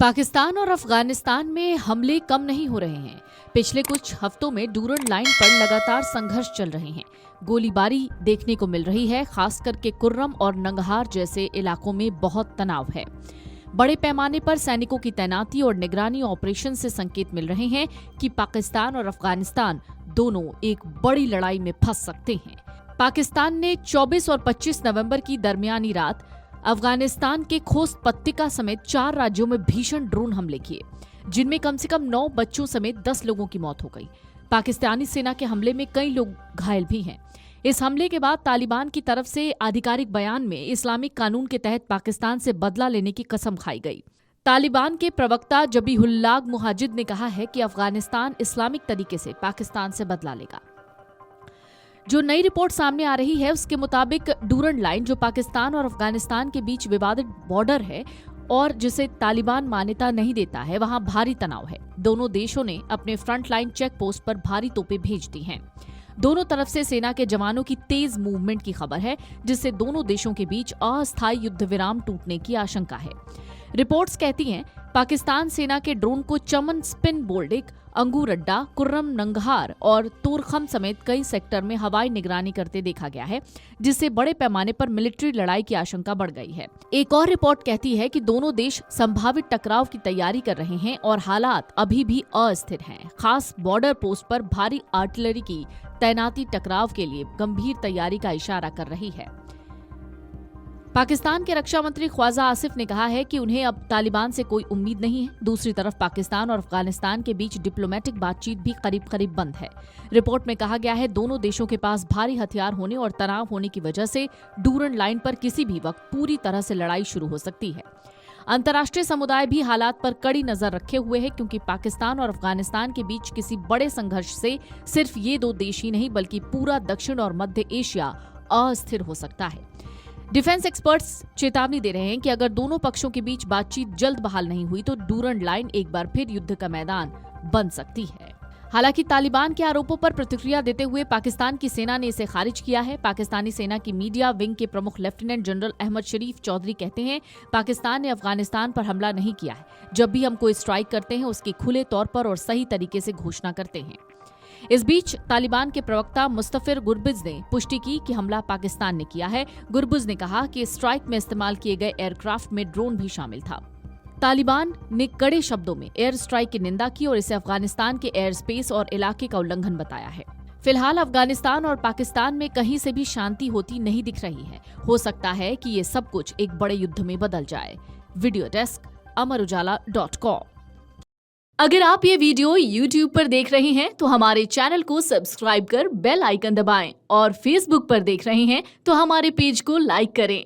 पाकिस्तान और अफगानिस्तान में हमले कम नहीं हो रहे हैं। पिछले कुछ हफ्तों में डूरन लाइन पर लगातार संघर्ष चल रहे हैं। गोलीबारी देखने को मिल रही है, खास करके कुर्रम और नंगहार जैसे इलाकों में बहुत तनाव है। बड़े पैमाने पर सैनिकों की तैनाती और निगरानी ऑपरेशन से संकेत मिल रहे हैं कि पाकिस्तान और अफगानिस्तान दोनों एक बड़ी लड़ाई में फंस सकते हैं। पाकिस्तान ने 24 और 25 नवंबर की दरमियानी रात अफगानिस्तान के खोस्त पत्तिका समेत 4 राज्यों में भीषण ड्रोन हमले किए, जिनमें कम से कम 9 बच्चों समेत 10 लोगों की मौत हो गई। पाकिस्तानी सेना के हमले में कई लोग घायल भी हैं। इस हमले के बाद तालिबान की तरफ से आधिकारिक बयान में इस्लामिक कानून के तहत पाकिस्तान से बदला लेने की कसम खाई गई। तालिबान के प्रवक्ता जबीहुल्लाह मुजाहिद ने कहा है कि अफगानिस्तान इस्लामिक तरीके से पाकिस्तान से बदला लेगा। जो नई रिपोर्ट सामने आ रही है उसके मुताबिक डूरन लाइन, जो पाकिस्तान और अफगानिस्तान के बीच विवादित बॉर्डर है और जिसे तालिबान मान्यता नहीं देता है, वहां भारी तनाव है। दोनों देशों ने अपने फ्रंट लाइन चेक पोस्ट पर भारी तोपें भेज दी हैं। दोनों तरफ से सेना के जवानों की तेज मूवमेंट की खबर है, जिससे दोनों देशों के बीच अस्थायी युद्ध विराम टूटने की आशंका है। रिपोर्ट्स कहती हैं पाकिस्तान सेना के ड्रोन को चमन, स्पिन बोल्डिक, अंगूर अड्डा, कुर्रम, नंगहार और तोरखम समेत कई सेक्टर में हवाई निगरानी करते देखा गया है, जिससे बड़े पैमाने पर मिलिट्री लड़ाई की आशंका बढ़ गई है। एक और रिपोर्ट कहती है कि दोनों देश संभावित टकराव की तैयारी कर रहे हैं और हालात अभी भी अस्थिर हैं। खास बॉर्डर पोस्ट पर भारी आर्टिलरी की तैनाती टकराव के लिए गंभीर तैयारी का इशारा कर रही है। पाकिस्तान के रक्षा मंत्री ख्वाजा आसिफ ने कहा है कि उन्हें अब तालिबान से कोई उम्मीद नहीं है। दूसरी तरफ पाकिस्तान और अफगानिस्तान के बीच डिप्लोमेटिक बातचीत भी करीब करीब बंद है। रिपोर्ट में कहा गया है दोनों देशों के पास भारी हथियार होने और तनाव होने की वजह से डूरन लाइन पर किसी भी वक्त पूरी तरह से लड़ाई शुरू हो सकती है। अंतर्राष्ट्रीय समुदाय भी हालात पर कड़ी नजर रखे हुए है, क्योंकि पाकिस्तान और अफगानिस्तान के बीच किसी बड़े संघर्ष से सिर्फ ये दो देश ही नहीं बल्कि पूरा दक्षिण और मध्य एशिया अस्थिर हो सकता है। डिफेंस एक्सपर्ट्स चेतावनी दे रहे हैं कि अगर दोनों पक्षों के बीच बातचीत जल्द बहाल नहीं हुई तो डूरन लाइन एक बार फिर युद्ध का मैदान बन सकती है। हालांकि तालिबान के आरोपों पर प्रतिक्रिया देते हुए पाकिस्तान की सेना ने इसे खारिज किया है। पाकिस्तानी सेना की मीडिया विंग के प्रमुख लेफ्टिनेंट जनरल अहमद शरीफ चौधरी कहते हैं, पाकिस्तान ने अफगानिस्तान पर हमला नहीं किया है। जब भी हम कोई स्ट्राइक करते हैं उसकी खुले तौर पर और सही तरीके से घोषणा करते हैं। इस बीच तालिबान के प्रवक्ता मुस्तफिर गुरबिज ने पुष्टि की कि हमला पाकिस्तान ने किया है। गुरबिज ने कहा कि स्ट्राइक में इस्तेमाल किए गए एयरक्राफ्ट में ड्रोन भी शामिल था। तालिबान ने कड़े शब्दों में एयर स्ट्राइक की निंदा की और इसे अफगानिस्तान के एयर स्पेस और इलाके का उल्लंघन बताया है। फिलहाल अफगानिस्तान और पाकिस्तान में कहीं से भी शांति होती नहीं दिख रही है। हो सकता है कि ये सब कुछ एक बड़े युद्ध में बदल जाए। Video desk amarujala.com। अगर आप ये वीडियो YouTube पर देख रहे हैं तो हमारे चैनल को सब्सक्राइब कर बेल आइकन दबाएं और Facebook पर देख रहे हैं तो हमारे पेज को लाइक करें।